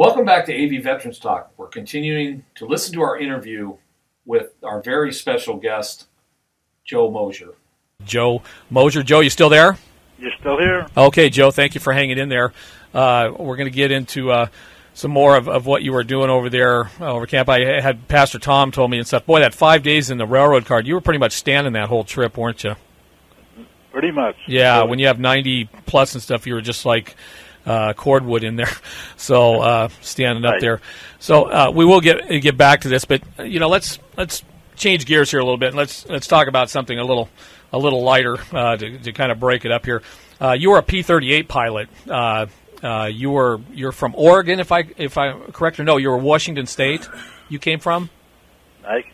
Welcome back to AV Veterans Talk. We're continuing to listen to our interview with our very special guest, Joe Moser. Joe Moser. Joe, you still there? You're still here? Okay, Joe, thank you for hanging in there. We're going to get into some more of what you were doing over there over camp. I had Pastor Tom told me and stuff. Boy, that 5 days in the railroad car, you were pretty much standing that whole trip, weren't you? Pretty much. Yeah, when you have 90 plus and stuff, you were just like cordwood in there, so standing up there. So we will get back to this, but let's change gears here a little bit and let's talk about something a little lighter to kind of break it up here. You were a P-38 pilot. You're from Oregon, if I'm correct, or no? You were Washington State. You came from? I'm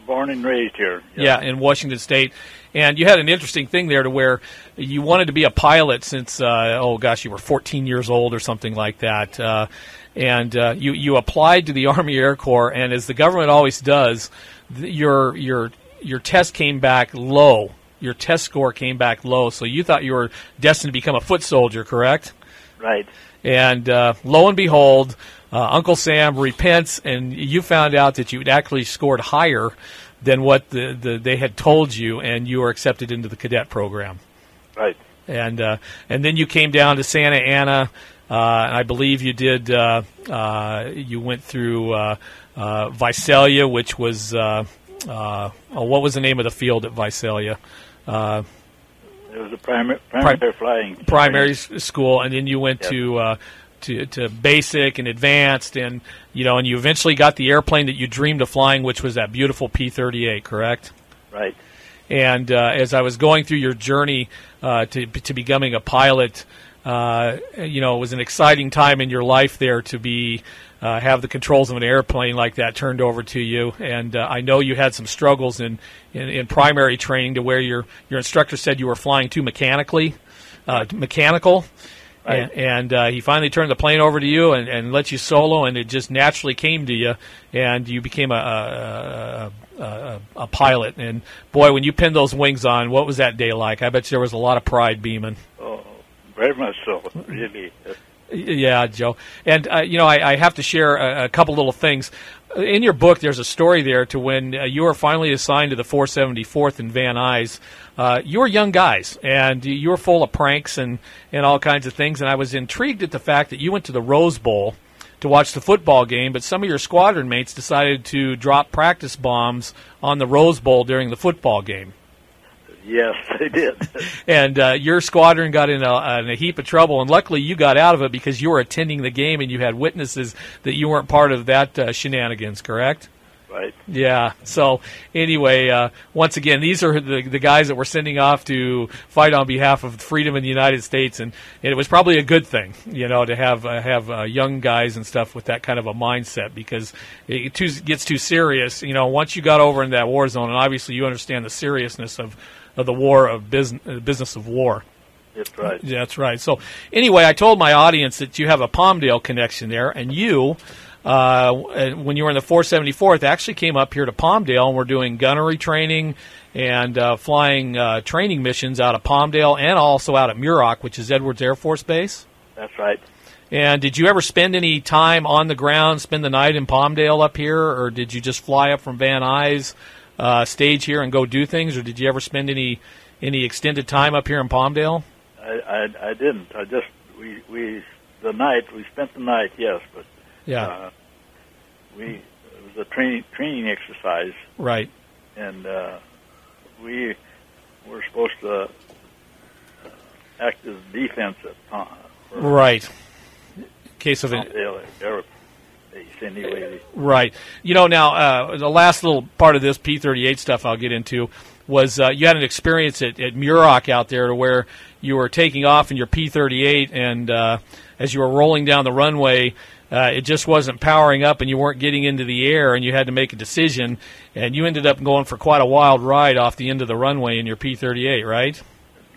born and raised here. Yeah, in Washington State. And you had an interesting thing there to where you wanted to be a pilot since, you were 14 years old or something like that. And you applied to the Army Air Corps, and as the government always does, your test came back low. Your test score came back low, so you thought you were destined to become a foot soldier, correct? Right. And lo and behold, Uncle Sam repents, and you found out that you'd actually scored higher than what they had told you, and you were accepted into the cadet program. Right. And then you came down to Santa Ana, and I believe you did. You went through Visalia, which was what was the name of the field at Visalia? It was a primary flying primary school, and then you went to basic and advanced, and you eventually got the airplane that you dreamed of flying, which was that beautiful P-38, correct? Right. And as I was going through your journey to becoming a pilot, it was an exciting time in your life there to be have the controls of an airplane like that turned over to you. And I know you had some struggles in primary training to where your instructor said you were flying too mechanical. Right. And he finally turned the plane over to you and let you solo, and it just naturally came to you, and you became a pilot. And boy, when you pinned those wings on, what was that day like? I bet there was a lot of pride beaming. Oh, very much so, really. Yeah, Joe. And I have to share a couple little things. In your book, there's a story there to when you were finally assigned to the 474th in Van Nuys. You were young guys, and you were full of pranks and all kinds of things. And I was intrigued at the fact that you went to the Rose Bowl to watch the football game, but some of your squadron mates decided to drop practice bombs on the Rose Bowl during the football game. Yes, they did. And your squadron got in a heap of trouble, and luckily you got out of it because you were attending the game and you had witnesses that you weren't part of that shenanigans, correct? Right. Yeah. So anyway, once again, these are the guys that we're sending off to fight on behalf of freedom in the United States, and it was probably a good thing, to have young guys and stuff with that kind of a mindset, because it gets too serious. Once you got over in that war zone, and obviously you understand the seriousness of the war of business of war. That's right. That's right. So anyway, I told my audience that you have a Palmdale connection there, and you, when you were in the 474th, actually came up here to Palmdale, and we're doing gunnery training and flying training missions out of Palmdale and also out at Muroc, which is Edwards Air Force Base. That's right. And did you ever spend any time on the ground, spend the night in Palmdale up here, or did you just fly up from Van Nuys, stage here and go do things, or did you ever spend any extended time up here in Palmdale? I didn't. We spent the night, yes, but yeah, it was a training exercise, right? And we were supposed to act as defense at right. In case of anyway. Right. Now, the last little part of this P-38 stuff I'll get into was you had an experience at Muroc out there to where you were taking off in your P-38, and as you were rolling down the runway, it just wasn't powering up and you weren't getting into the air, and you had to make a decision, and you ended up going for quite a wild ride off the end of the runway in your P-38, right?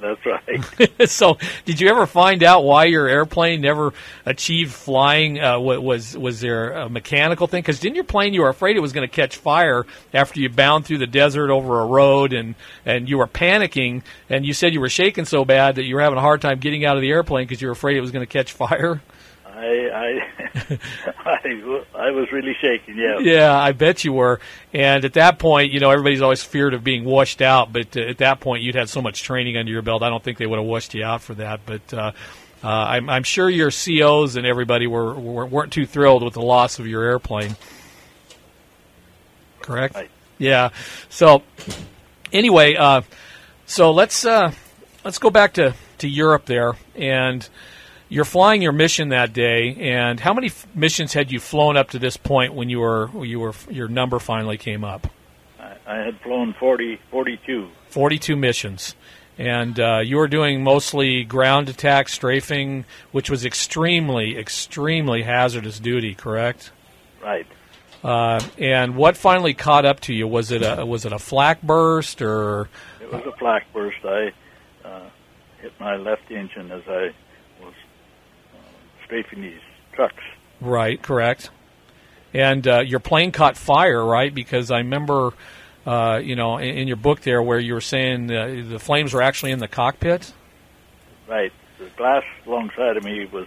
That's right. So, did you ever find out why your airplane never achieved flying? Was there a mechanical thing? Because didn't your plane, you were afraid it was going to catch fire after you bound through the desert over a road, and you were panicking, and you said you were shaking so bad that you were having a hard time getting out of the airplane because you were afraid it was going to catch fire? I was really shaking, yeah. Yeah, I bet you were. And at that point, everybody's always feared of being washed out. But at that point, you'd had so much training under your belt. I don't think they would have washed you out for that. But I'm sure your COs and everybody weren't too thrilled with the loss of your airplane. Correct? Right. Yeah. So anyway, so let's go back to Europe there, and you're flying your mission that day. And how many missions had you flown up to this point when your number finally came up? I had flown 42. 42 missions. And you were doing mostly ground attack, strafing, which was extremely, extremely hazardous duty, correct? Right. And what finally caught up to you? Was it a flak burst or? It was a flak burst. I hit my left engine as I was strafing these trucks. Right, correct. And your plane caught fire, right? Because I remember, in your book there where you were saying the flames were actually in the cockpit. Right. The glass alongside of me was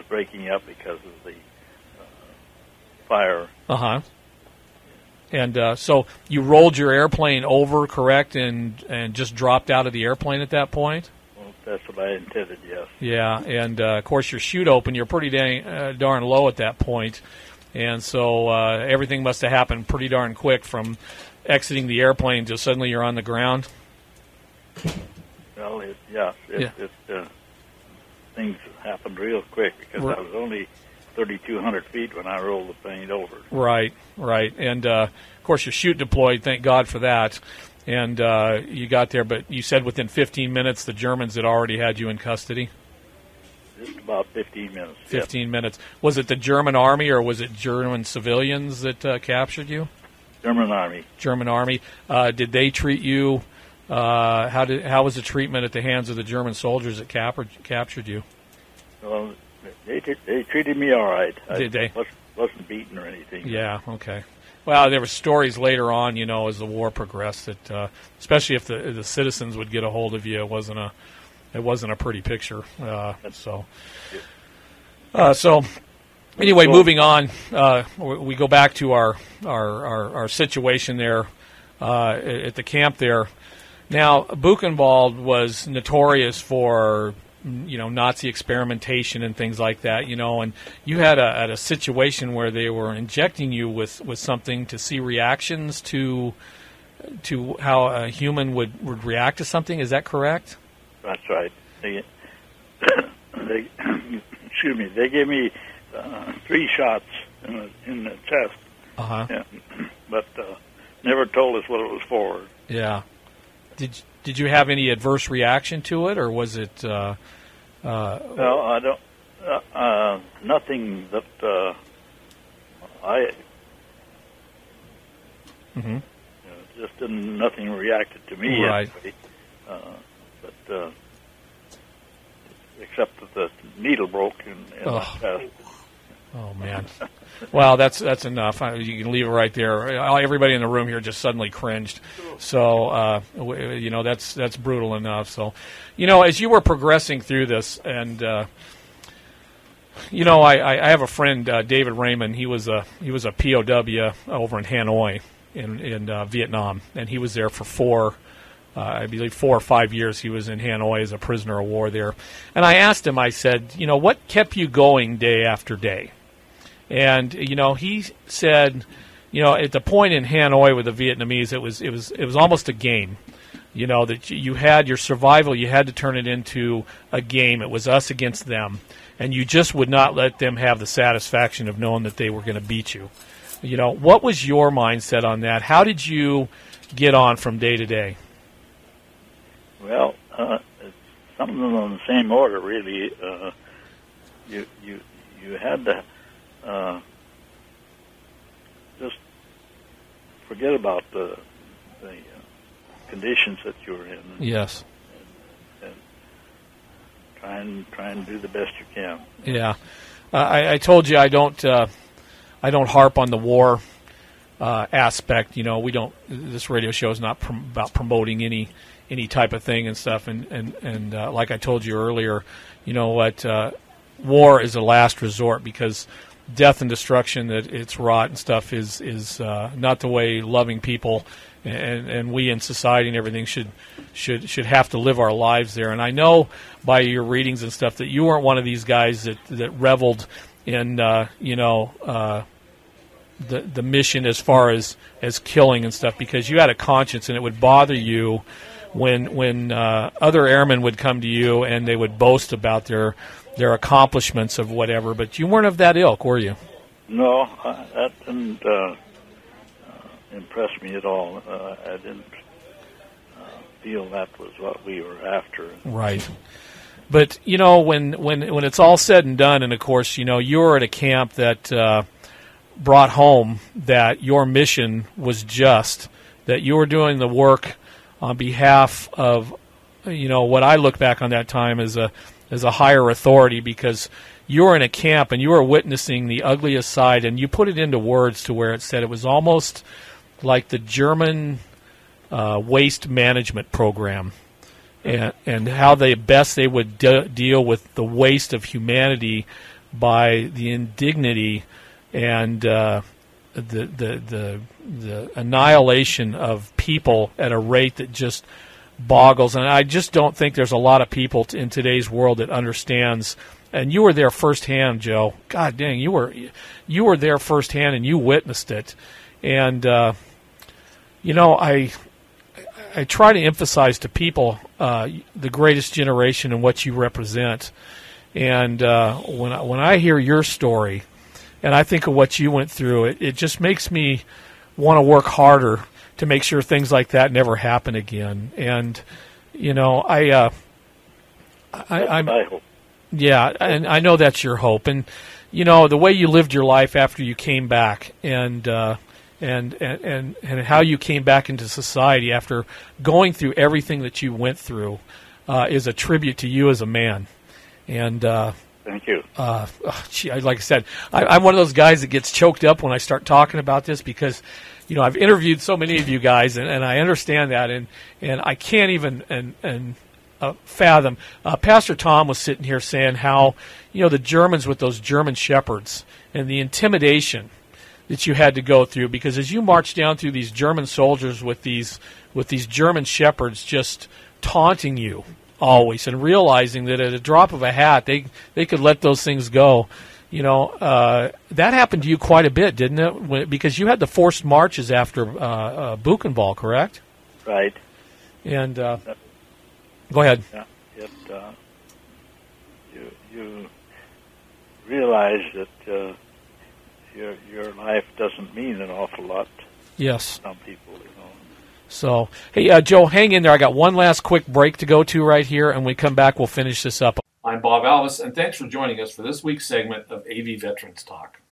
breaking up because of the fire. Uh-huh. And so you rolled your airplane over, correct, and just dropped out of the airplane at that point? Well, that's what I intended, yes. Yeah, and of course your chute open, you're pretty darn low at that point. And so everything must have happened pretty darn quick from exiting the airplane to suddenly you're on the ground. Well, things happened real quick because I was only 3,200 feet when I rolled the plane over. Right. And, of course, your chute deployed. Thank God for that. And you got there, but you said within 15 minutes the Germans had already had you in custody? Just about 15 minutes. 15 minutes. Was it the German Army or was it German civilians that captured you? German Army. German Army. Did they treat you? How was the treatment at the hands of the German soldiers that captured you? Well, they treated me all right. Did they? Wasn't beaten or anything. Yeah. Okay. Well, there were stories later on, as the war progressed, that especially if the citizens would get a hold of you, it wasn't a pretty picture. So anyway, moving on, we go back to our situation there at the camp there. Now, Buchenwald was notorious for Nazi experimentation and things like that, and you had a situation where they were injecting you with something to see reactions to how a human would react to something. Is that correct? That's right. They excuse me. They gave me 3 shots in the chest. Uh-huh. Yeah, but never told us what it was for. Yeah. Did you have any adverse reaction to it, or was it? No, I don't. Nothing that I. Mm-hmm. Just nothing reacted to me. Right. Anyway. But except that the needle broke in my chest. Oh man! Well, that's enough. You can leave it right there. Everybody in the room here just suddenly cringed. So that's brutal enough. So, as you were progressing through this, and I have a friend, David Raymond. He was a POW over in Hanoi in Vietnam, and he was there for I believe 4 or 5 years. He was in Hanoi as a prisoner of war there. And I asked him, I said, what kept you going day after day? And he said, at the point in Hanoi with the Vietnamese, it was almost a game. That you had your survival, you had to turn it into a game. It was us against them, and you just would not let them have the satisfaction of knowing that they were going to beat you. What was your mindset on that? How did you get on from day to day? Well, it's something on the same order, really. You had to just forget about the conditions that you were in. Yes. And try and do the best you can. Yeah, I told you I don't harp on the war aspect. We don't. This radio show is not about promoting any type of thing and stuff. And like I told you earlier, war is a last resort, because death and destruction that it's wrought and stuff is not the way loving people and we in society and everything should have to live our lives there. And I know by your readings and stuff that you weren't one of these guys that reveled in the mission as far as killing and stuff, because you had a conscience, and it would bother you when other airmen would come to you and they would boast about their accomplishments of whatever. But you weren't of that ilk, were you? No, that didn't impress me at all. I didn't feel that was what we were after. Right. But, when it's all said and done, and of course, you were at a camp that brought home that your mission was just, that you were doing the work on behalf of, what I look back on that time as a higher authority, because you were in a camp and you were witnessing the ugliest side, and you put it into words to where it said it was almost like the German waste management program, and how they would deal with the waste of humanity by the indignity and the annihilation of people at a rate that just boggles. And I just don't think there's a lot of people in today's world that understands. And you were there firsthand, Joe. God dang, you were there firsthand, and you witnessed it. And I try to emphasize to people the greatest generation and what you represent. And when I hear your story, and I think of what you went through, it just makes me want to work harder to make sure things like that never happen again. And I'm hope. Yeah, and I know that's your hope. And the way you lived your life after you came back, and how you came back into society after going through everything that you went through is a tribute to you as a man. And thank you. Like I said, I'm one of those guys that gets choked up when I start talking about this, because I've interviewed so many of you guys, and I understand that, and I can't even fathom. Pastor Tom was sitting here saying how the Germans with those German shepherds and the intimidation that you had to go through, because as you marched down through these German soldiers with these German shepherds just taunting you always, and realizing that at a drop of a hat they could let those things go. That happened to you quite a bit, didn't it? Because you had the forced marches after Buchenwald, correct? Right. And go ahead. Yeah. You realize that your life doesn't mean an awful lot. Yes. To some people, So, hey, Joe, hang in there. I got one last quick break to go to right here, and when we come back, we'll finish this up. I'm Bob Alvis, and thanks for joining us for this week's segment of AV Veterans Talk.